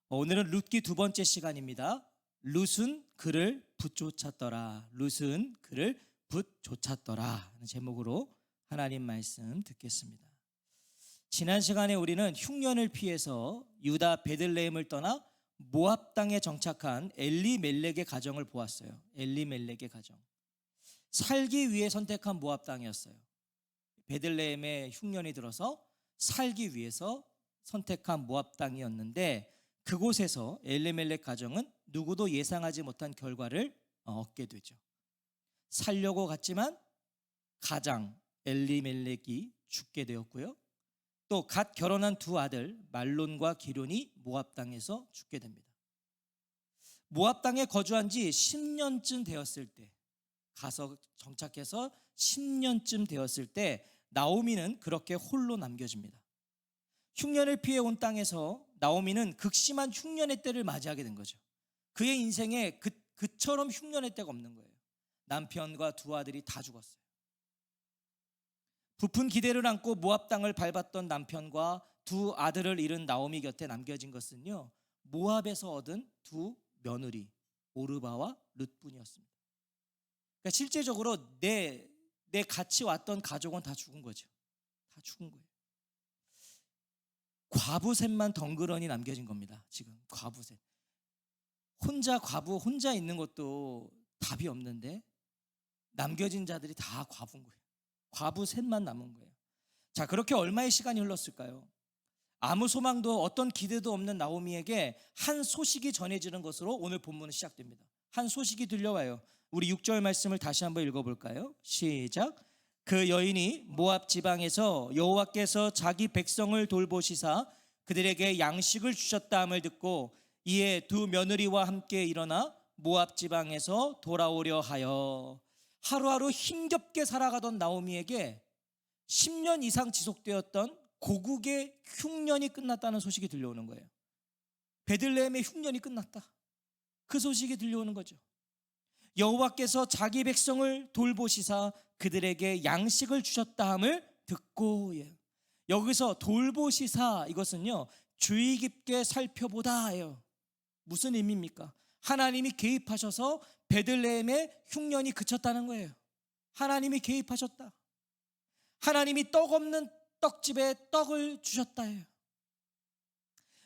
오늘은 룻기 두 번째 시간입니다. 룻은 그를 붙쫓았더라. 룻은 그를 붙쫓았더라 하는 제목으로 하나님 말씀 듣겠습니다. 지난 시간에 우리는 흉년을 피해서 유다 베들레헴을 떠나 모압 땅에 정착한 엘리멜렉의 가정을 보았어요. 엘리멜렉의 가정. 살기 위해 선택한 모압 땅이었어요. 베들레헴에 흉년이 들어서 살기 위해서 선택한 모압 땅이었는데, 그곳에서 엘리멜렉 가정은 누구도 예상하지 못한 결과를 얻게 되죠. 살려고 갔지만 가장 엘리멜렉이 죽게 되었고요. 또 갓 결혼한 두 아들 말론과 기럧이 모압 땅에서 죽게 됩니다. 모압 땅에 거주한 지 10년쯤 되었을 때, 가서 정착해서 10년쯤 되었을 때 나오미는 그렇게 홀로 남겨집니다. 흉년을 피해 온 땅에서 나오미는 극심한 흉년의 때를 맞이하게 된 거죠. 그의 인생에 그처럼 흉년의 때가 없는 거예요. 남편과 두 아들이 다 죽었어요. 부푼 기대를 안고 모압 땅을 밟았던 남편과 두 아들을 잃은 나오미 곁에 남겨진 것은요, 모압에서 얻은 두 며느리 오르바와 룻뿐이었습니다. 그러니까 실제적으로 내 같이 왔던 가족은 다 죽은 거죠. 다 죽은 거예요. 과부셋만 덩그러니 남겨진 겁니다. 지금 과부셋. 과부 혼자 있는 것도 답이 없는데 남겨진 자들이 다 과부인 거예요. 과부셋만 남은 거예요. 자, 그렇게 얼마의 시간이 흘렀을까요? 아무 소망도 어떤 기대도 없는 나오미에게 한 소식이 전해지는 것으로 오늘 본문은 시작됩니다. 한 소식이 들려와요. 우리 6절 말씀을 다시 한번 읽어볼까요? 시작. 그 여인이 모압 지방에서 여호와께서 자기 백성을 돌보시사 그들에게 양식을 주셨다함을 듣고 이에 두 며느리와 함께 일어나 모압 지방에서 돌아오려 하여. 하루하루 힘겹게 살아가던 나오미에게 10년 이상 지속되었던 고국의 흉년이 끝났다는 소식이 들려오는 거예요. 베들레헴의 흉년이 끝났다. 그 소식이 들려오는 거죠. 여호와께서 자기 백성을 돌보시사 그들에게 양식을 주셨다함을 듣고, 여기서 돌보시사, 이것은요 주의 깊게 살펴보다예요. 무슨 의미입니까? 하나님이 개입하셔서 베들레헴의 흉년이 그쳤다는 거예요. 하나님이 개입하셨다. 하나님이 떡 없는 떡집에 떡을 주셨다예요.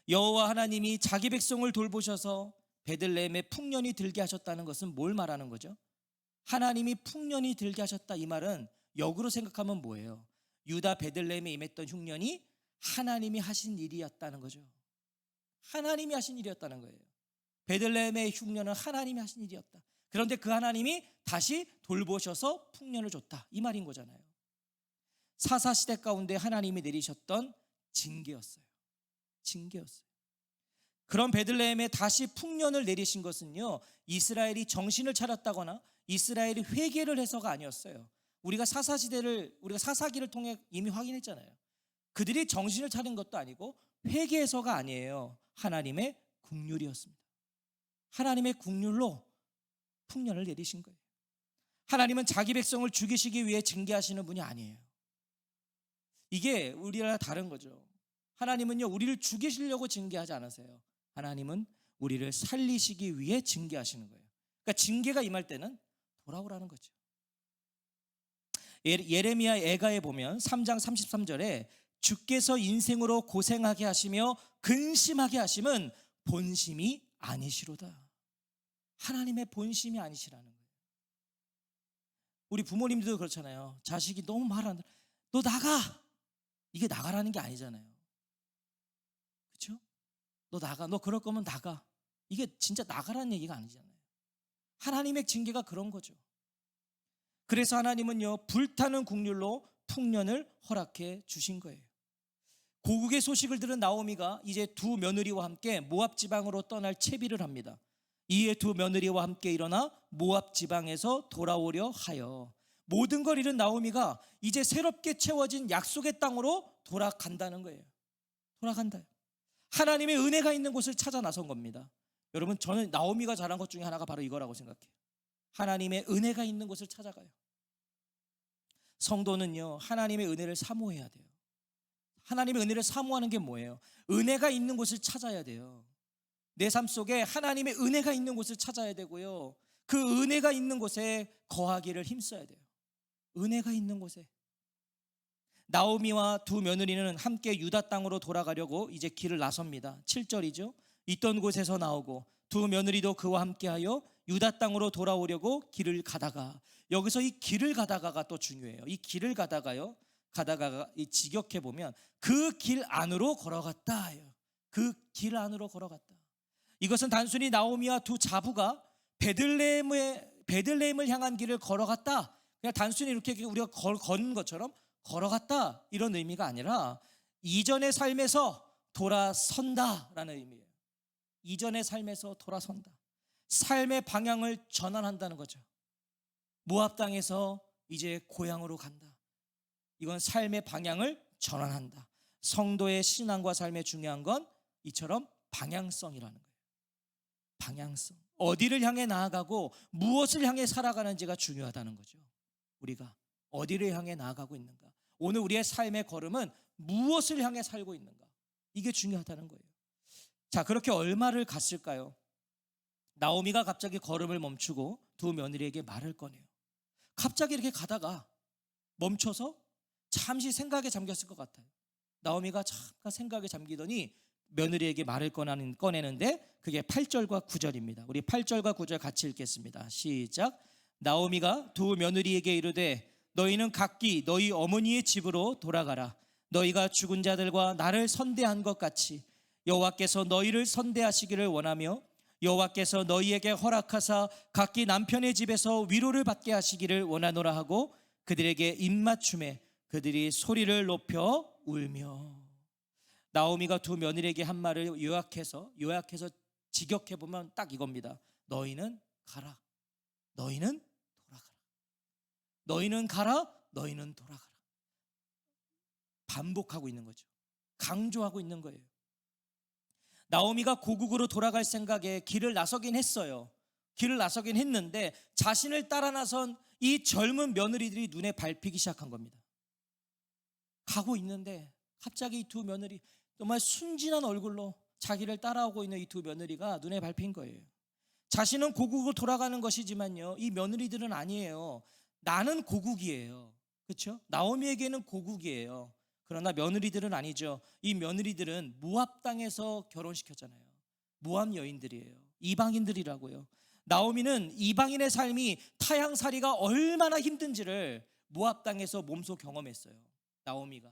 여호와 하나님이 자기 백성을 돌보셔서 베들레헴에 풍년이 들게 하셨다는 것은 뭘 말하는 거죠? 하나님이 풍년이 들게 하셨다, 이 말은 역으로 생각하면 뭐예요? 유다 베들레헴에 임했던 흉년이 하나님이 하신 일이었다는 거죠. 하나님이 하신 일이었다는 거예요. 베들레헴의 흉년은 하나님이 하신 일이었다. 그런데 그 하나님이 다시 돌보셔서 풍년을 줬다, 이 말인 거잖아요. 사사시대 가운데 하나님이 내리셨던 징계였어요. 징계였어요. 그런 베들레헴에 다시 풍년을 내리신 것은요, 이스라엘이 정신을 차렸다거나 이스라엘이 회개를 해서가 아니었어요. 우리가 사사기를 통해 이미 확인했잖아요. 그들이 정신을 차린 것도 아니고 회개해서가 아니에요. 하나님의 긍휼이었습니다. 하나님의 긍휼로 풍년을 내리신 거예요. 하나님은 자기 백성을 죽이시기 위해 징계하시는 분이 아니에요. 이게 우리랑 다른 거죠. 하나님은요, 우리를 죽이시려고 징계하지 않으세요. 하나님은 우리를 살리시기 위해 징계하시는 거예요. 그러니까 징계가 임할 때는 돌아오라는 거죠. 예레미야 애가에 보면 3장 33절에 주께서 인생으로 고생하게 하시며 근심하게 하심은 본심이 아니시로다. 하나님의 본심이 아니시라는 거예요. 우리 부모님들도 그렇잖아요. 자식이 너무 말한다. 너 나가! 이게 나가라는 게 아니잖아요. 그렇죠? 너 나가. 너 그럴 거면 나가. 이게 진짜 나가라는 얘기가 아니잖아요. 하나님의 징계가 그런 거죠. 그래서 하나님은요, 불타는 긍휼로 풍년을 허락해 주신 거예요. 고국의 소식을 들은 나오미가 이제 두 며느리와 함께 모압 지방으로 떠날 채비를 합니다. 이에 두 며느리와 함께 일어나 모압 지방에서 돌아오려 하여. 모든 걸 잃은 나오미가 이제 새롭게 채워진 약속의 땅으로 돌아간다는 거예요. 돌아간다. 하나님의 은혜가 있는 곳을 찾아 나선 겁니다. 여러분, 저는 나오미가 잘한 것 중에 하나가 바로 이거라고 생각해요. 하나님의 은혜가 있는 곳을 찾아가요. 성도는요, 하나님의 은혜를 사모해야 돼요. 하나님의 은혜를 사모하는 게 뭐예요? 은혜가 있는 곳을 찾아야 돼요. 내 삶 속에 하나님의 은혜가 있는 곳을 찾아야 되고요. 그 은혜가 있는 곳에 거하기를 힘써야 돼요. 은혜가 있는 곳에. 나오미와 두 며느리는 함께 유다 땅으로 돌아가려고 이제 길을 나섭니다. 7절이죠. 있던 곳에서 나오고 두 며느리도 그와 함께하여 유다 땅으로 돌아오려고 길을 가다가, 여기서 이 길을 가다가가 또 중요해요. 이 길을 가다가요, 가다가 이 직역해 보면 그 길 안으로 걸어갔다. 그 길 안으로 걸어갔다. 이것은 단순히 나오미와 두 자부가 베들레헴을 향한 길을 걸어갔다, 그냥 단순히 이렇게 우리가 걷는 것처럼 걸어갔다, 이런 의미가 아니라 이전의 삶에서 돌아선다라는 의미예요. 이전의 삶에서 돌아선다. 삶의 방향을 전환한다는 거죠. 모압 땅에서 이제 고향으로 간다. 이건 삶의 방향을 전환한다. 성도의 신앙과 삶에 중요한 건 이처럼 방향성이라는 거예요. 방향성. 어디를 향해 나아가고 무엇을 향해 살아가는지가 중요하다는 거죠. 우리가 어디를 향해 나아가고 있는가, 오늘 우리의 삶의 걸음은 무엇을 향해 살고 있는가, 이게 중요하다는 거예요. 자, 그렇게 얼마를 갔을까요? 나오미가 갑자기 걸음을 멈추고 두 며느리에게 말을 꺼내요. 갑자기 이렇게 가다가 멈춰서 잠시 생각에 잠겼을 것 같아요. 나오미가 잠깐 생각에 잠기더니 며느리에게 말을 꺼내는데 그게 8절과 9절입니다. 우리 8절과 9절 같이 읽겠습니다. 시작. 나오미가 두 며느리에게 이르되 너희는 각기 너희 어머니의 집으로 돌아가라. 너희가 죽은 자들과 나를 선대한 것 같이 여호와께서 너희를 선대하시기를 원하며 여호와께서 너희에게 허락하사 각기 남편의 집에서 위로를 받게 하시기를 원하노라 하고 그들에게 입맞춤에 그들이 소리를 높여 울며. 나오미가 두 며느리에게 한 말을 요약해서 직역해 보면 딱 이겁니다. 너희는 가라. 너희는 돌아가라. 너희는 가라. 너희는 돌아가라. 반복하고 있는 거죠. 강조하고 있는 거예요. 나오미가 고국으로 돌아갈 생각에 길을 나서긴 했어요. 길을 나서긴 했는데 자신을 따라 나선 이 젊은 며느리들이 눈에 밟히기 시작한 겁니다. 가고 있는데 갑자기 이 두 며느리, 정말 순진한 얼굴로 자기를 따라오고 있는 이 두 며느리가 눈에 밟힌 거예요. 자신은 고국으로 돌아가는 것이지만요, 이 며느리들은 아니에요. 나는 고국이에요. 그렇죠? 나오미에게는 고국이에요. 그러나 며느리들은 아니죠. 이 며느리들은 모압 땅에서 결혼시켰잖아요. 모압 여인들이에요. 이방인들이라고요. 나오미는 이방인의 삶이 타향살이가 얼마나 힘든지를 모압 땅에서 몸소 경험했어요. 나오미가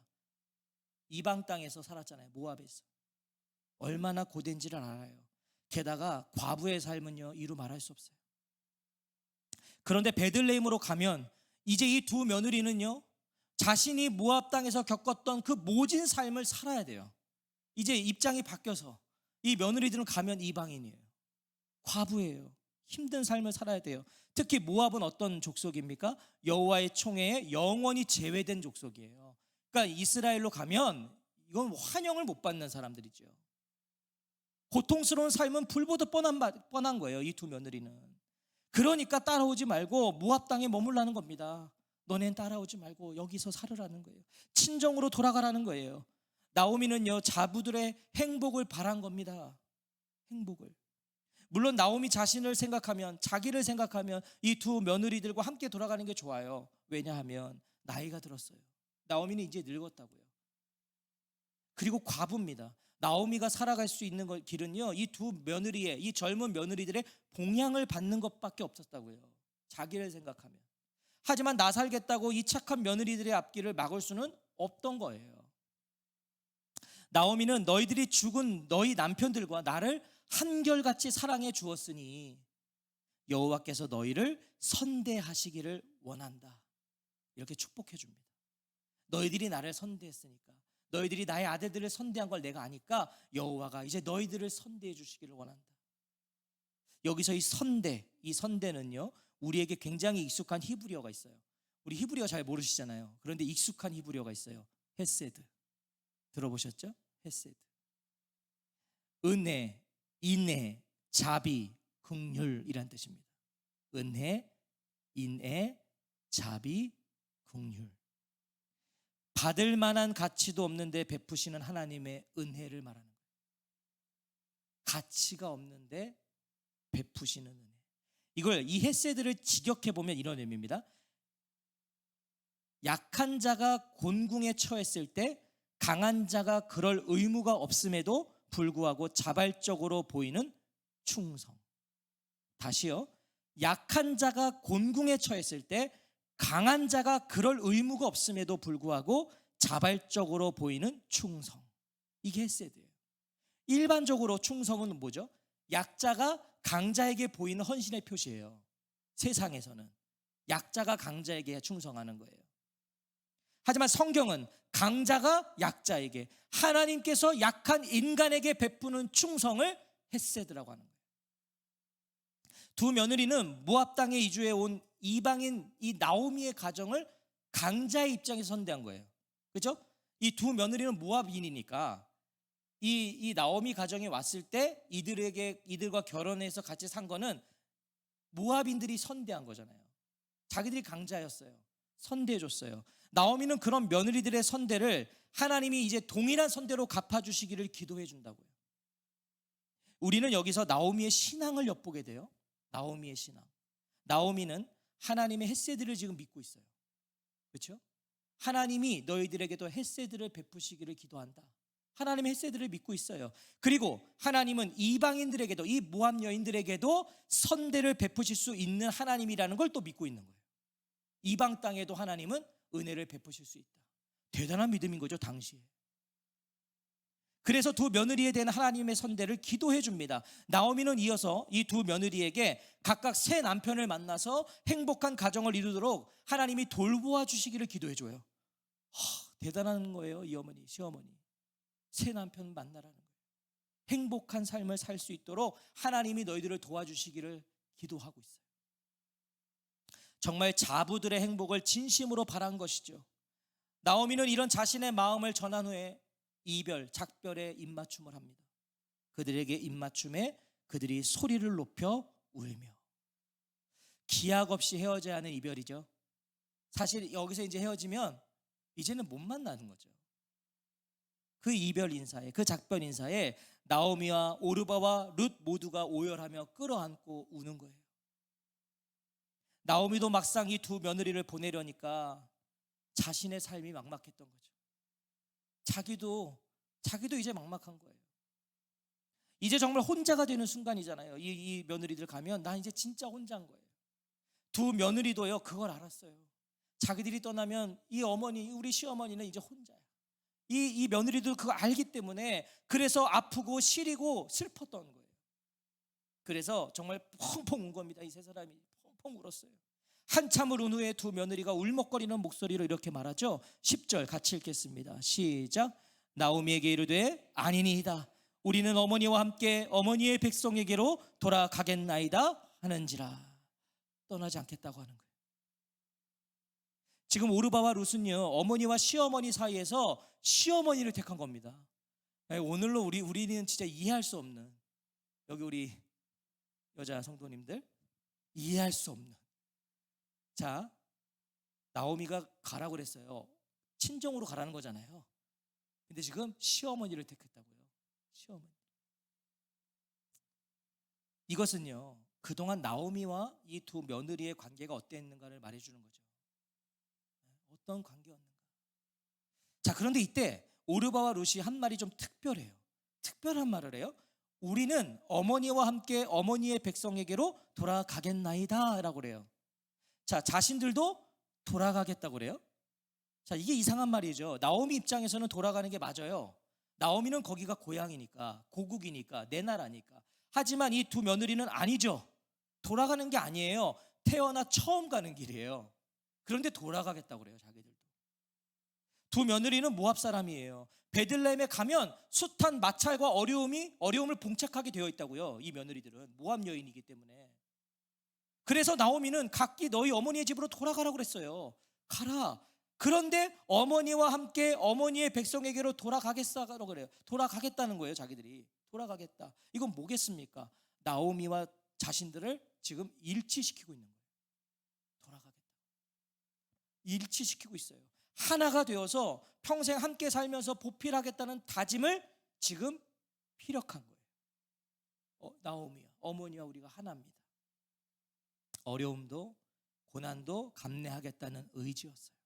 이방 땅에서 살았잖아요. 모압에서 얼마나 고된지를 알아요. 게다가 과부의 삶은요, 이루 말할 수 없어요. 그런데 베들레헴으로 가면 이제 이 두 며느리는요, 자신이 모압 땅에서 겪었던 그 모진 삶을 살아야 돼요. 이제 입장이 바뀌어서 이 며느리들은 가면 이방인이에요. 과부예요. 힘든 삶을 살아야 돼요. 특히 모압은 어떤 족속입니까? 여호와의 총회에 영원히 제외된 족속이에요. 그러니까 이스라엘로 가면 이건 환영을 못 받는 사람들이죠. 고통스러운 삶은 불보듯 뻔한 거예요. 이 두 며느리는. 그러니까 따라오지 말고 모압 땅에 머물라는 겁니다. 너넨 따라오지 말고 여기서 살으라는 거예요. 친정으로 돌아가라는 거예요. 나오미는요, 자부들의 행복을 바란 겁니다. 행복을. 물론 나오미 자신을 생각하면, 자기를 생각하면 이 두 며느리들과 함께 돌아가는 게 좋아요. 왜냐하면 나이가 들었어요. 나오미는 이제 늙었다고요. 그리고 과부입니다. 나오미가 살아갈 수 있는 길은요, 이 두 며느리의, 이 젊은 며느리들의 봉양을 받는 것밖에 없었다고요. 자기를 생각하면. 하지만 나 살겠다고 이 착한 며느리들의 앞길을 막을 수는 없던 거예요. 나오미는 너희들이 죽은 너희 남편들과 나를 한결같이 사랑해 주었으니 여호와께서 너희를 선대하시기를 원한다. 이렇게 축복해 줍니다. 너희들이 나를 선대했으니까, 너희들이 나의 아들들을 선대한 걸 내가 아니까 여호와가 이제 너희들을 선대해 주시기를 원한다. 여기서 이 선대는요, 우리에게 굉장히 익숙한 히브리어가 있어요. 우리 히브리어 잘 모르시잖아요. 그런데 익숙한 히브리어가 있어요. 헤세드. 들어보셨죠? 헤세드. 은혜, 인애, 자비, 긍휼이란 뜻입니다. 은혜, 인애, 자비, 긍휼. 받을 만한 가치도 없는데 베푸시는 하나님의 은혜를 말하는 거예요. 가치가 없는데 베푸시는 은혜. 이걸 이 헤세드를 직역해 보면 이런 의미입니다. 약한 자가 곤궁에 처했을 때 강한 자가 그럴 의무가 없음에도 불구하고 자발적으로 보이는 충성. 다시요. 약한 자가 곤궁에 처했을 때 강한 자가 그럴 의무가 없음에도 불구하고 자발적으로 보이는 충성. 이게 헤세드예요. 일반적으로 충성은 뭐죠? 약자가 강자에게 보이는 헌신의 표시예요. 세상에서는 약자가 강자에게 충성하는 거예요. 하지만 성경은 강자가 약자에게, 하나님께서 약한 인간에게 베푸는 충성을 헤세드라고 하는 거예요. 두 며느리는 모압 땅에 이주해 온 이방인 이 나오미의 가정을 강자의 입장에서 선대한 거예요. 그렇죠? 이 두 며느리는 모압인이니까 이 나오미 가정에 왔을 때 이들과 결혼해서 같이 산 거는 모압인들이 선대한 거잖아요. 자기들이 강자였어요. 선대해 줬어요. 나오미는 그런 며느리들의 선대를 하나님이 이제 동일한 선대로 갚아주시기를 기도해 준다고요. 우리는 여기서 나오미의 신앙을 엿보게 돼요. 나오미의 신앙. 나오미는 하나님의 헤세드를 지금 믿고 있어요. 그렇죠? 하나님이 너희들에게도 헤세드를 베푸시기를 기도한다. 하나님의 헤세드를 믿고 있어요. 그리고 하나님은 이방인들에게도, 이 모압 여인들에게도 선대를 베푸실 수 있는 하나님이라는 걸 또 믿고 있는 거예요. 이방 땅에도 하나님은 은혜를 베푸실 수 있다. 대단한 믿음인 거죠, 당시에. 그래서 두 며느리에 대한 하나님의 선대를 기도해 줍니다. 나오미는 이어서 이 두 며느리에게 각각 새 남편을 만나서 행복한 가정을 이루도록 하나님이 돌보아 주시기를 기도해 줘요. 대단한 거예요, 이 어머니, 시어머니. 새 남편 만나라는 거예요. 행복한 삶을 살 수 있도록 하나님이 너희들을 도와주시기를 기도하고 있어요. 정말 자부들의 행복을 진심으로 바란 것이죠. 나오미는 이런 자신의 마음을 전한 후에 이별, 작별에 입맞춤을 합니다. 그들에게 입맞춤에 그들이 소리를 높여 울며. 기약 없이 헤어져야 하는 이별이죠. 사실 여기서 이제 헤어지면 이제는 못 만나는 거죠. 그 이별 인사에, 그 작별 인사에 나오미와 오르바와 룻 모두가 오열하며 끌어안고 우는 거예요. 나오미도 막상 이 두 며느리를 보내려니까 자신의 삶이 막막했던 거죠. 자기도 이제 막막한 거예요. 이제 정말 혼자가 되는 순간이잖아요. 이 며느리들 가면 나 이제 진짜 혼자인 거예요. 두 며느리도요 그걸 알았어요. 자기들이 떠나면 이 어머니, 우리 시어머니는 이제 혼자야. 이 며느리도 그거 알기 때문에 그래서 아프고 시리고 슬펐던 거예요. 그래서 정말 펑펑 운 겁니다. 이 세 사람이 펑펑 울었어요. 한참을 운 후에 두 며느리가 울먹거리는 목소리로 이렇게 말하죠. 10절 같이 읽겠습니다. 시작. 나오미에게 이르되 아니니이다. 우리는 어머니와 함께 어머니의 백성에게로 돌아가겠나이다 하는지라. 떠나지 않겠다고 하는 거예요. 지금 오르바와 룻은요 어머니와 시어머니 사이에서 시어머니를 택한 겁니다. 오늘로 우리는 진짜 이해할 수 없는, 여기 우리 여자 성도님들 이해할 수 없는. 자, 나오미가 가라고 그랬어요. 친정으로 가라는 거잖아요. 근데 지금 시어머니를 택했다고요. 시어머니. 이것은요 그동안 나오미와 이 두 며느리의 관계가 어땠는가를 말해주는 거죠. 어떤 관계였는가. 자, 그런데 이때 오르바와 룻이 한 말이 좀 특별해요. 특별한 말을 해요. 우리는 어머니와 함께 어머니의 백성에게로 돌아가겠나이다 라고 그래요. 자, 자신들도 돌아가겠다고 그래요. 자, 이게 이상한 말이죠. 나오미 입장에서는 돌아가는 게 맞아요. 나오미는 거기가 고향이니까, 고국이니까, 내 나라니까. 하지만 이 두 며느리는 아니죠. 돌아가는 게 아니에요. 태어나 처음 가는 길이에요. 그런데 돌아가겠다고 그래요, 자기들도. 두 며느리는 모압 사람이에요. 베들레헴에 가면 숱한 마찰과 어려움을 봉착하게 되어 있다고요. 이 며느리들은 모압 여인이기 때문에. 그래서 나오미는 각기 너희 어머니의 집으로 돌아가라고 그랬어요. 가라. 그런데 어머니와 함께 어머니의 백성에게로 돌아가겠다고 그래요. 돌아가겠다는 거예요, 자기들이. 돌아가겠다. 이건 뭐겠습니까? 나오미와 자신들을 지금 일치시키고 있는 거예요. 돌아가겠다. 일치시키고 있어요. 하나가 되어서 평생 함께 살면서 보필하겠다는 다짐을 지금 피력한 거예요. 나오미와 어머니와 우리가 하나입니다. 어려움도 고난도 감내하겠다는 의지였어요.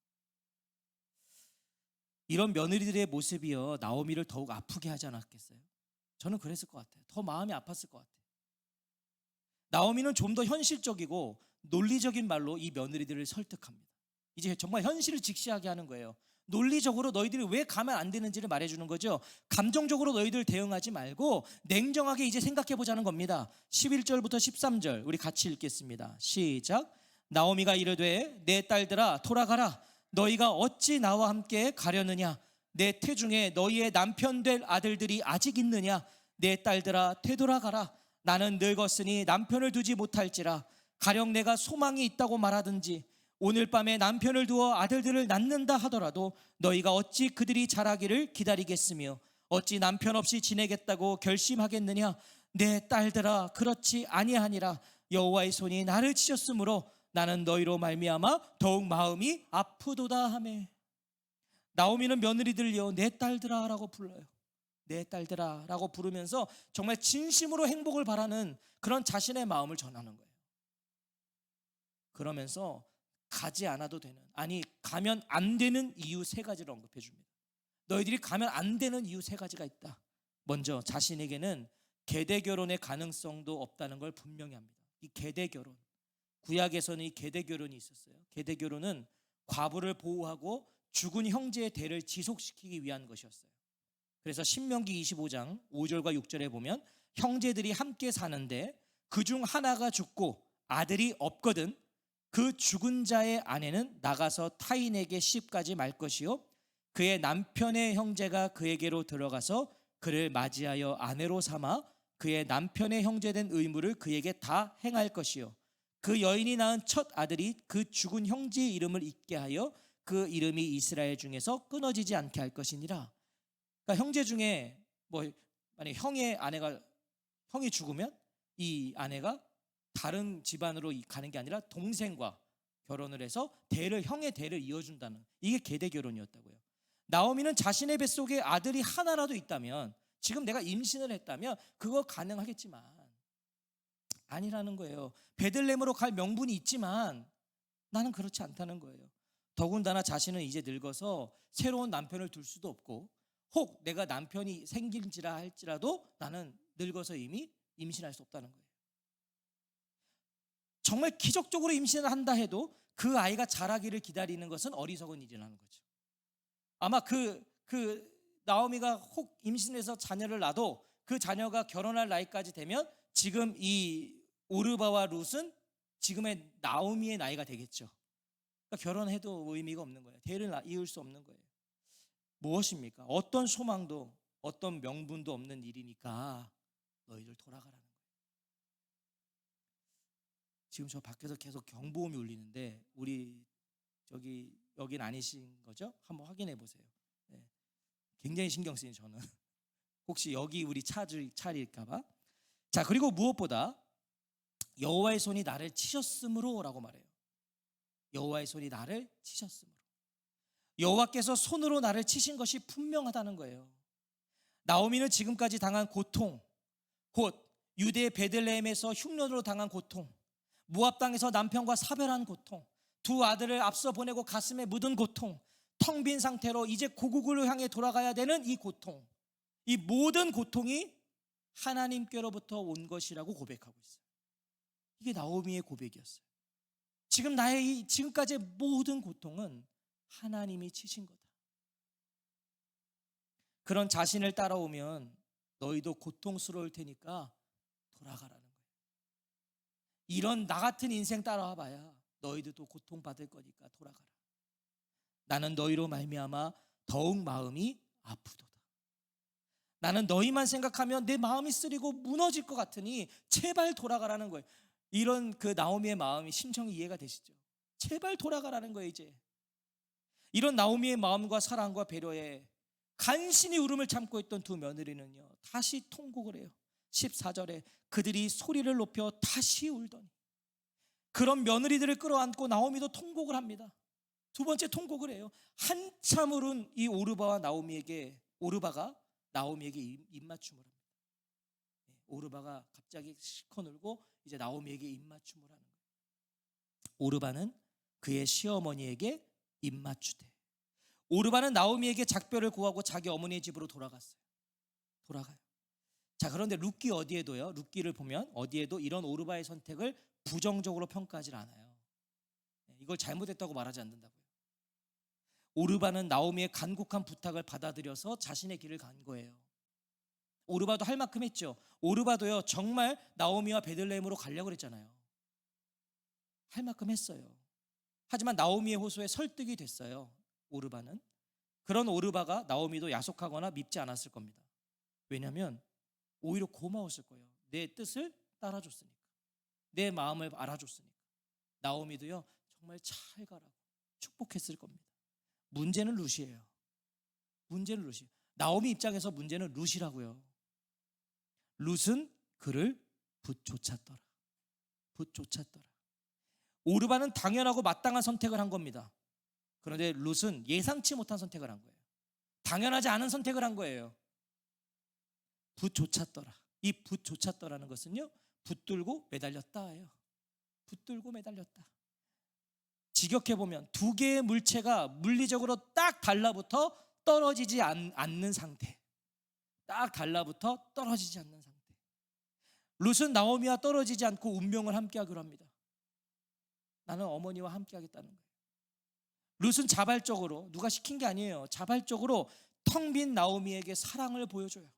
이런 며느리들의 모습이요 나오미를 더욱 아프게 하지 않았겠어요? 저는 그랬을 것 같아요. 더 마음이 아팠을 것 같아요. 나오미는 좀 더 현실적이고 논리적인 말로 이 며느리들을 설득합니다. 이제 정말 현실을 직시하게 하는 거예요. 논리적으로 너희들이 왜 가면 안 되는지를 말해주는 거죠. 감정적으로 너희들 대응하지 말고 냉정하게 이제 생각해 보자는 겁니다. 11절부터 13절 우리 같이 읽겠습니다. 시작. 나오미가 이르되 내 딸들아 돌아가라. 너희가 어찌 나와 함께 가려느냐. 내 태중에 너희의 남편 될 아들들이 아직 있느냐. 내 딸들아 되돌아가라. 나는 늙었으니 남편을 두지 못할지라. 가령 내가 소망이 있다고 말하든지 오늘 밤에 남편을 두어 아들들을 낳는다 하더라도 너희가 어찌 그들이 자라기를 기다리겠으며 어찌 남편 없이 지내겠다고 결심하겠느냐. 내 딸들아 그렇지 아니하니라. 여호와의 손이 나를 치셨으므로 나는 너희로 말미암아 더욱 마음이 아프도다 하매. 나오미는 며느리들요 내 딸들아 라고 불러요. 내 딸들아 라고 부르면서 정말 진심으로 행복을 바라는 그런 자신의 마음을 전하는 거예요. 그러면서 가지 않아도 되는, 아니 가면 안 되는 이유 3가지를 언급해 줍니다. 너희들이 가면 안 되는 이유 3가지가 있다. 먼저 자신에게는 계대 결혼의 가능성도 없다는 걸 분명히 합니다. 이 계대 결혼, 구약에서는 이 계대 결혼이 있었어요. 계대 결혼은 과부를 보호하고 죽은 형제의 대를 지속시키기 위한 것이었어요. 그래서 신명기 25장 5절과 6절에 보면 형제들이 함께 사는데 그중 하나가 죽고 아들이 없거든 그 죽은 자의 아내는 나가서 타인에게 시집가지 말 것이요 그의 남편의 형제가 그에게로 들어가서 그를 맞이하여 아내로 삼아 그의 남편의 형제된 의무를 그에게 다 행할 것이요 그 여인이 낳은 첫 아들이 그 죽은 형제의 이름을 잊게 하여 그 이름이 이스라엘 중에서 끊어지지 않게 할 것이니라. 그러니까 형제 중에 만약 형이 죽으면 이 아내가 다른 집안으로 가는 게 아니라 동생과 결혼을 해서 형의 대를 이어준다는, 이게 계대 결혼이었다고요. 나오미는 자신의 뱃속에 아들이 하나라도 있다면, 지금 내가 임신을 했다면 그거 가능하겠지만 아니라는 거예요. 베들레헴으로 갈 명분이 있지만 나는 그렇지 않다는 거예요. 더군다나 자신은 이제 늙어서 새로운 남편을 둘 수도 없고 혹 내가 남편이 생길지라 할지라도 나는 늙어서 이미 임신할 수 없다는 거예요. 정말 기적적으로 임신을 한다 해도 그 아이가 자라기를 기다리는 것은 어리석은 일이라는 거죠. 아마 나오미가 혹 임신해서 자녀를 낳아도 그 자녀가 결혼할 나이까지 되면 지금 이 오르바와 룻은 지금의 나오미의 나이가 되겠죠. 그러니까 결혼해도 의미가 없는 거예요. 대를 이을 수 없는 거예요. 무엇입니까? 어떤 소망도 어떤 명분도 없는 일이니까 너희들 돌아가라는 거예요. 지금 저 밖에서 계속 경보음이 울리는데 우리 여긴 아니신 거죠? 한번 확인해 보세요. 네. 굉장히 신경 쓰이는 저는 혹시 여기 우리 차일까 봐. 자, 그리고 무엇보다 여호와의 손이 나를 치셨으므로라고 말해요. 여호와의 손이 나를 치셨으므로. 여호와께서 손으로 나를 치신 것이 분명하다는 거예요. 나오미는 지금까지 당한 고통, 곧 유대 베들레헴에서 흉년으로 당한 고통, 모압 땅에서 남편과 사별한 고통, 두 아들을 앞서 보내고 가슴에 묻은 고통, 텅 빈 상태로 이제 고국을 향해 돌아가야 되는 이 고통, 이 모든 고통이 하나님께로부터 온 것이라고 고백하고 있어요. 이게 나오미의 고백이었어요. 지금 나의 지금까지의 모든 고통은 하나님이 치신 거다. 그런 자신을 따라오면 너희도 고통스러울 테니까 돌아가라는 거예요. 이런 나 같은 인생 따라와 봐야 너희들도 고통받을 거니까 돌아가라. 나는 너희로 말미암아 더욱 마음이 아프도다. 나는 너희만 생각하면 내 마음이 쓰리고 무너질 것 같으니 제발 돌아가라는 거예요. 이런 나오미의 마음이 심정이 이해가 되시죠? 제발 돌아가라는 거예요. 이제 이런 나오미의 마음과 사랑과 배려에 간신히 울음을 참고 있던 두 며느리는요 다시 통곡을 해요. 14절에 그들이 소리를 높여 다시 울더니. 그런 며느리들을 끌어안고 나오미도 통곡을 합니다. 두 번째 통곡을 해요. 한참 울은 이 오르바가 나오미에게 입맞춤을 합니다. 오르바가 갑자기 실컷 울고 이제 나오미에게 입맞춤을 하는 거예요. 오르바는 그의 시어머니에게 입맞추되, 오르바는 나오미에게 작별을 구하고 자기 어머니의 집으로 돌아갔어요. 돌아가요. 자, 그런데 룻기 어디에도요, 룻기를 보면 어디에도 이런 오르바의 선택을 부정적으로 평가하지 않아요. 이걸 잘못했다고 말하지 않는다고요. 오르바는 나오미의 간곡한 부탁을 받아들여서 자신의 길을 간 거예요. 오르바도 할 만큼 했죠. 오르바도요, 정말 나오미와 베들레헴으로 가려고 그랬잖아요. 할 만큼 했어요. 하지만 나오미의 호소에 설득이 됐어요. 오르바는. 그런 오르바가 나오미도 야속하거나 밉지 않았을 겁니다. 왜냐하면 오히려 고마웠을 거예요. 내 뜻을 따라줬으니까, 내 마음을 알아줬으니까. 나오미도요, 정말 잘 가라고 축복했을 겁니다. 문제는 룻이에요. 문제는 룻이에요. 나오미 입장에서 문제는 룻이라고요. 룻은 그를 붙쫓았더라. 붙쫓았더라. 오르바는 당연하고 마땅한 선택을 한 겁니다. 그런데 룻은 예상치 못한 선택을 한 거예요. 당연하지 않은 선택을 한 거예요. 붙쫓았더라. 이 붙쫓았더라는 것은요, 붙들고 매달렸다예요. 붙들고 매달렸다. 직역해보면 두 개의 물체가 물리적으로 딱 달라붙어 떨어지지 않는 상태. 딱 달라붙어 떨어지지 않는 상태. 룻은 나오미와 떨어지지 않고 운명을 함께하기로 합니다. 나는 어머니와 함께하겠다는 거예요. 룻은 자발적으로, 누가 시킨 게 아니에요. 자발적으로 텅 빈 나오미에게 사랑을 보여줘요.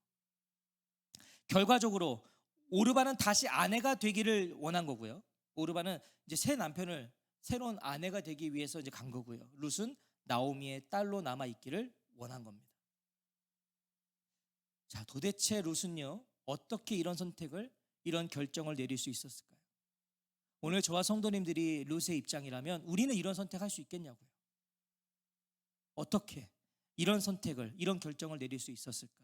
결과적으로 오르바는 다시 아내가 되기를 원한 거고요. 오르바는 이제 새 남편을, 새로운 아내가 되기 위해서 이제 간 거고요. 룻은 나오미의 딸로 남아 있기를 원한 겁니다. 자, 도대체 룻은요, 어떻게 이런 선택을, 이런 결정을 내릴 수 있었을까요? 오늘 저와 성도님들이 룻의 입장이라면 우리는 이런 선택할 수 있겠냐고요. 어떻게 이런 선택을, 이런 결정을 내릴 수 있었을까?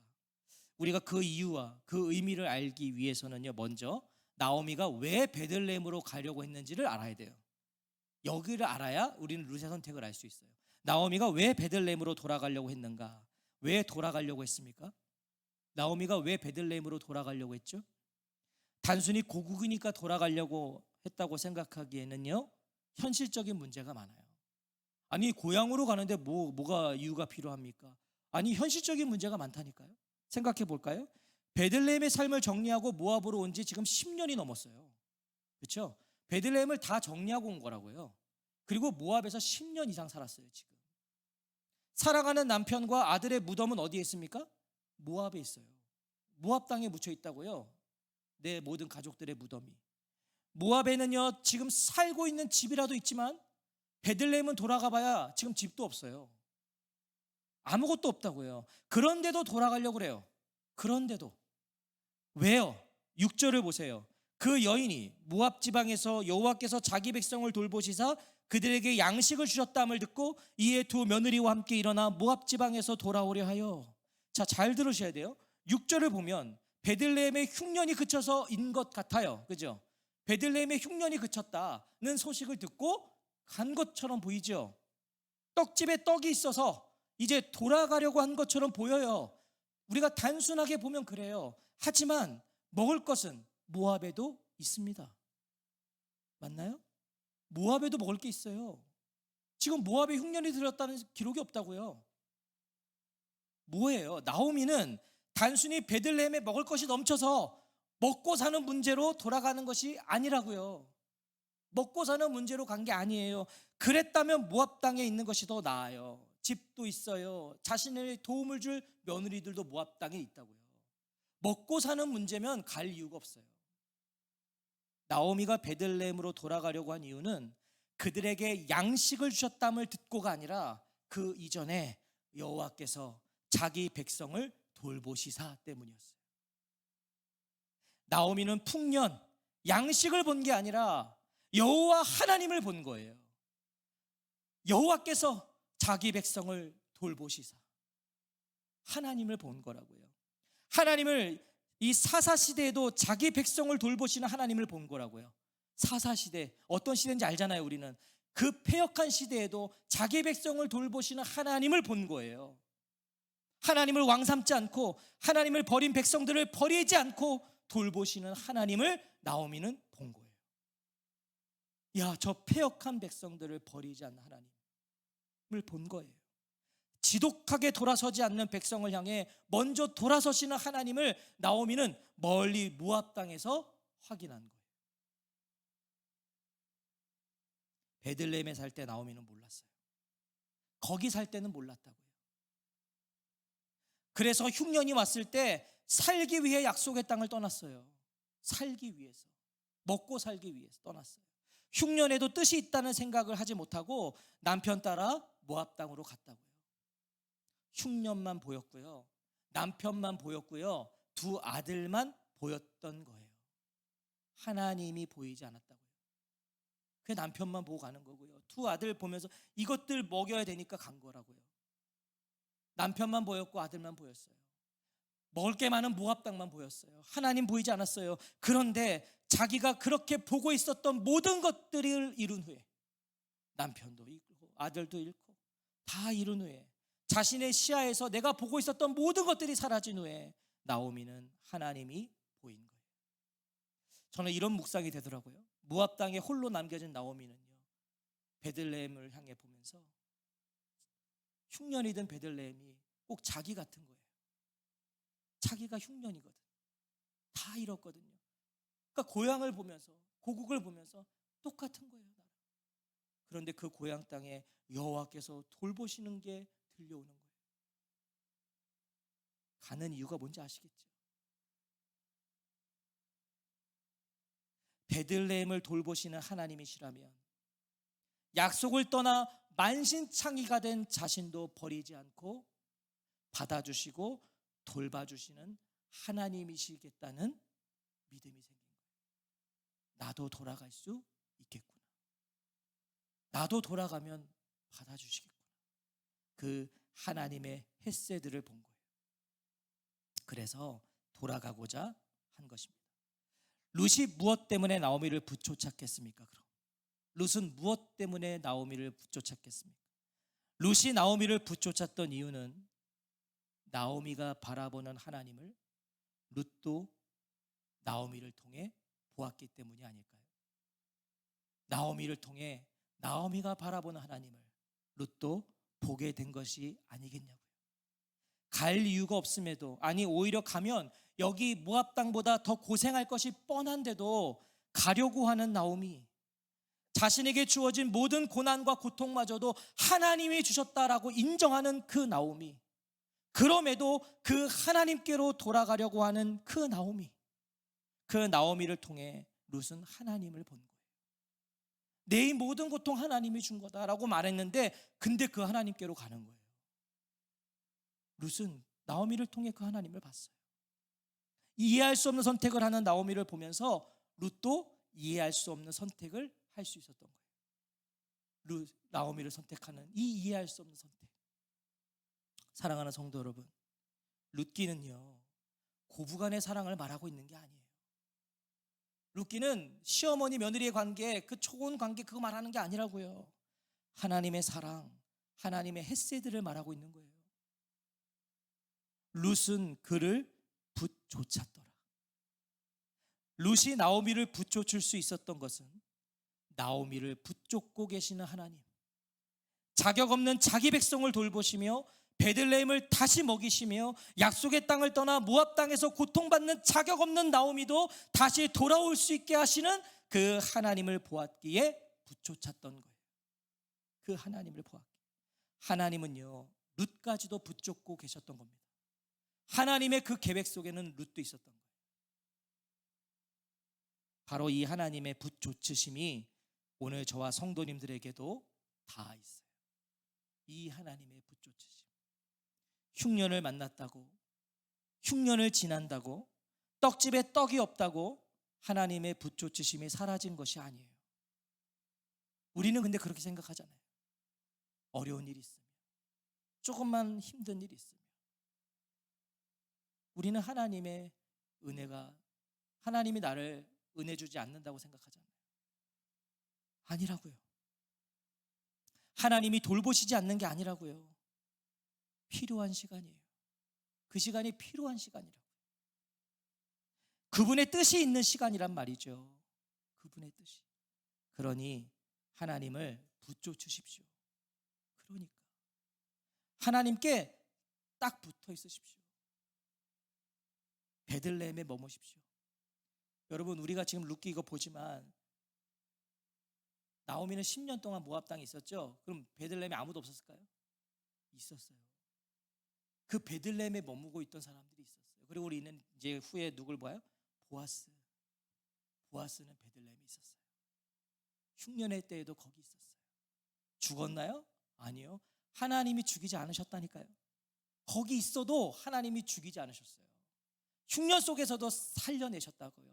우리가 그 이유와 그 의미를 알기 위해서는요, 먼저 나오미가 왜 베들레헴으로 가려고 했는지를 알아야 돼요. 여기를 알아야 우리는 룻의 선택을 알 수 있어요. 나오미가 왜 베들레헴으로 돌아가려고 했는가? 왜 돌아가려고 했습니까? 나오미가 왜 베들레헴으로 돌아가려고 했죠? 단순히 고국이니까 돌아가려고 했다고 생각하기에는요, 현실적인 문제가 많아요. 아니, 고향으로 가는데 뭐가 이유가 필요합니까? 아니, 현실적인 문제가 많다니까요. 생각해 볼까요? 베들레헴의 삶을 정리하고 모압으로 온 지 지금 10년이 넘었어요. 그렇죠? 베들레헴을 다 정리하고 온 거라고요. 그리고 모압에서 10년 이상 살았어요. 지금 사랑하는 남편과 아들의 무덤은 어디에 있습니까? 모압에 있어요. 모압 땅에 묻혀 있다고요. 내 모든 가족들의 무덤이. 모압에는요, 지금 살고 있는 집이라도 있지만 베들레헴은 돌아가 봐야 지금 집도 없어요. 아무것도 없다고요. 그런데도 돌아가려고 그래요. 그런데도. 왜요? 6절을 보세요. 그 여인이 모압 지방에서 여호와께서 자기 백성을 돌보시사 그들에게 양식을 주셨다함을 듣고 이에 두 며느리와 함께 일어나 모압 지방에서 돌아오려 하여. 자, 잘 들으셔야 돼요. 6절을 보면 베들레헴의 흉년이 그쳐서인 것 같아요. 그죠? 베들레헴의 흉년이 그쳤다는 소식을 듣고 간 것처럼 보이죠? 떡집에 떡이 있어서 이제 돌아가려고 한 것처럼 보여요. 우리가 단순하게 보면 그래요. 하지만 먹을 것은 모압에도 있습니다. 맞나요? 모압에도 먹을 게 있어요. 지금 모압에 흉년이 들었다는 기록이 없다고요. 뭐예요? 나오미는 단순히 베들레헴에 먹을 것이 넘쳐서 먹고 사는 문제로 돌아가는 것이 아니라고요. 먹고 사는 문제로 간 게 아니에요. 그랬다면 모압 땅에 있는 것이 더 나아요. 집도 있어요. 자신의 도움을 줄 며느리들도 모압 땅에 있다고요. 먹고 사는 문제면 갈 이유가 없어요. 나오미가 베들레헴으로 돌아가려고 한 이유는 그들에게 양식을 주셨담을 듣고가 아니라 그 이전에 여호와께서 자기 백성을 돌보시사 때문이었어요. 나오미는 풍년, 양식을 본 게 아니라 여호와 하나님을 본 거예요. 여호와께서 자기 백성을 돌보시사 하나님을 본 거라고요. 하나님을, 이 사사시대에도 자기 백성을 돌보시는 하나님을 본 거라고요. 사사시대, 어떤 시대인지 알잖아요. 우리는 그 패역한 시대에도 자기 백성을 돌보시는 하나님을 본 거예요. 하나님을 왕삼지 않고 하나님을 버린 백성들을 버리지 않고 돌보시는 하나님을 나오미는 본 거예요. 야, 저 패역한 백성들을 버리지 않는 하나님을 본 거예요. 지독하게 돌아서지 않는 백성을 향해 먼저 돌아서시는 하나님을 나오미는 멀리 모압 땅에서 확인한 거예요. 베들레헴에 살 때 나오미는 몰랐어요. 거기 살 때는 몰랐다고요. 그래서 흉년이 왔을 때 살기 위해 약속의 땅을 떠났어요. 살기 위해서, 먹고 살기 위해서 떠났어요. 흉년에도 뜻이 있다는 생각을 하지 못하고 남편 따라 모압 땅으로 갔다고요. 흉년만 보였고요, 남편만 보였고요, 두 아들만 보였던 거예요. 하나님이 보이지 않았다고요. 그 남편만 보고 가는 거고요, 두 아들 보면서 이것들 먹여야 되니까 간 거라고요. 남편만 보였고 아들만 보였어요. 먹을 게 많은 모압 땅만 보였어요. 하나님 보이지 않았어요. 그런데 자기가 그렇게 보고 있었던 모든 것들을 이룬 후에, 남편도 잃고 아들도 잃고 다 이룬 후에, 자신의 시야에서 내가 보고 있었던 모든 것들이 사라진 후에 나오미는 하나님이 보인 거예요. 저는 이런 묵상이 되더라고요. 모압 땅에 홀로 남겨진 나오미는요, 베들레헴을 향해 보면서 흉년이든 베들레헴이 꼭 자기 같은 거예요. 자기가 흉년이거든. 다 잃었거든요. 그러니까 고향을 보면서, 고국을 보면서 똑같은 거예요. 그런데 그 고향 땅에 여호와께서 돌보시는 게 들려오는 거예요. 가는 이유가 뭔지 아시겠죠? 베들레헴을 돌보시는 하나님이시라면 약속을 떠나 만신창이가 된 자신도 버리지 않고 받아주시고 돌봐주시는 하나님이시겠다는 믿음이 생긴 거예요. 나도 돌아갈 수 있겠구나. 나도 돌아가면 받아주시겠구나. 그 하나님의 헤세드를 본 거예요. 그래서 돌아가고자 한 것입니다. 룻이 무엇 때문에 나오미를 부쫓았겠습니까? 그럼 룻은 무엇 때문에 나오미를 부쫓았겠습니까? 룻이 나오미를 부쫓았던 이유는 나오미가 바라보는 하나님을 룻도 나오미를 통해 보았기 때문이 아닐까요? 나오미를 통해 나오미가 바라보는 하나님을 룻도 보게 된 것이 아니겠냐고요. 갈 이유가 없음에도, 아니 오히려 가면 여기 모압 땅보다 더 고생할 것이 뻔한데도 가려고 하는 나오미, 자신에게 주어진 모든 고난과 고통마저도 하나님이 주셨다라고 인정하는 그 나오미, 그럼에도 그 하나님께로 돌아가려고 하는 그 나오미, 그 나오미를 통해 룻은 하나님을 본 거예요. 내 모든 고통 하나님이 준 거다라고 말했는데, 근데 그 하나님께로 가는 거예요. 룻은 나오미를 통해 그 하나님을 봤어요. 이해할 수 없는 선택을 하는 나오미를 보면서 룻도 이해할 수 없는 선택을 할 수 있었던 거예요. 나오미를 선택하는 이 이해할 수 없는 선택. 사랑하는 성도 여러분, 룻기는요, 고부간의 사랑을 말하고 있는 게 아니에요. 룻기는 시어머니 며느리의 관계, 그 좋은 관계 그거 말하는 게 아니라고요. 하나님의 사랑, 하나님의 헤세드를 말하고 있는 거예요. 룻은 그를 붙쫓았더라. 룻이 나오미를 붙쫓을 수 있었던 것은 나오미를 붙쫓고 계시는 하나님, 자격 없는 자기 백성을 돌보시며 베들레헴을 다시 먹이시며 약속의 땅을 떠나 모압 땅에서 고통받는 자격 없는 나오미도 다시 돌아올 수 있게 하시는 그 하나님을 보았기에 붙쫓았던 거예요. 그 하나님을 보았기에. 하나님은요, 룻까지도 붙쫓고 계셨던 겁니다. 하나님의 그 계획 속에는 룻도 있었던 거예요. 바로 이 하나님의 붙쫓으심이 오늘 저와 성도님들에게도 다 있어요. 이 하나님의 붙쫓으심. 흉년을 만났다고, 흉년을 지난다고, 떡집에 떡이 없다고 하나님의 붙쫓으심이 사라진 것이 아니에요. 우리는 근데 그렇게 생각하잖아요. 어려운 일이 있으면, 조금만 힘든 일이 있으면 우리는 하나님의 은혜가, 하나님이 나를 은혜 주지 않는다고 생각하잖아요. 아니라고요. 하나님이 돌보시지 않는 게 아니라고요. 필요한 시간이에요. 그 시간이 필요한 시간이라고요. 그분의 뜻이 있는 시간이란 말이죠. 그분의 뜻이. 그러니 하나님을 붙쫓으십시오. 그러니까 하나님께 딱 붙어 있으십시오. 베들레헴에 머무십시오. 여러분, 우리가 지금 룻기 이거 보지만 나오미는 10년 동안 모압 땅에 있었죠. 그럼 베들레헴에 아무도 없었을까요? 있었어요. 그 베들레헴에 머무고 있던 사람들이 있었어요. 그리고 우리는 이제 후에 누굴 봐요? 보아스. 보아스는 베들레헴에 있었어요. 흉년의 때에도 거기 있었어요. 죽었나요? 아니요. 하나님이 죽이지 않으셨다니까요. 거기 있어도 하나님이 죽이지 않으셨어요. 흉년 속에서도 살려내셨다고요.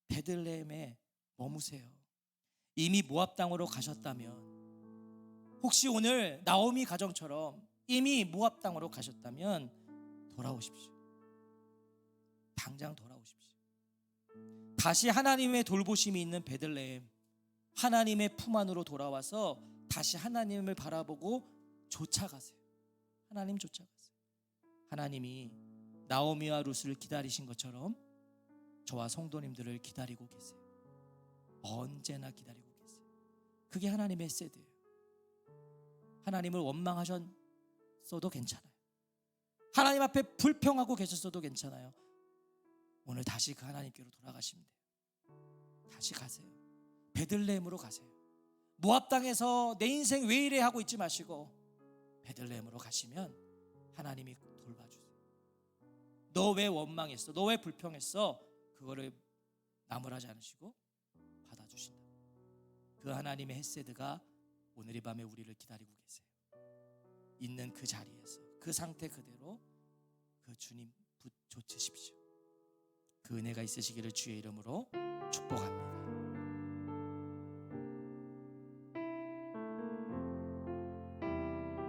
베들레헴에 머무세요. 이미 모압 땅으로 가셨다면, 혹시 오늘 나오미 가정처럼 이미 모압 땅으로 가셨다면 돌아오십시오. 당장 돌아오십시오. 다시 하나님의 돌보심이 있는 베들레헴, 하나님의 품 안으로 돌아와서 다시 하나님을 바라보고 쫓아가세요. 하나님 쫓아가세요. 하나님이 나오미와 룻을 기다리신 것처럼 저와 성도님들을 기다리고 계세요. 언제나 기다리고 계세요. 그게 하나님의 세대예요. 하나님을 원망하셨어도 괜찮아요. 하나님 앞에 불평하고 계셨어도 괜찮아요. 오늘 다시 그 하나님께로 돌아가시면 돼요. 다시 가세요. 베들레헴으로 가세요. 모압 땅에서 내 인생 왜 이래 하고 있지 마시고 베들레헴으로 가시면 하나님이 돌봐주세요. 너 왜 원망했어? 너 왜 불평했어? 그거를 나무라지 않으시고 받아주신다. 그 하나님의 헤세드가 오늘 이 밤에 우리를 기다리고 계세요. 있는 그 자리에서 그 상태 그대로 그 주님 붙 쫓으십시오. 그 은혜가 있으시기를 주의 이름으로 축복합니다.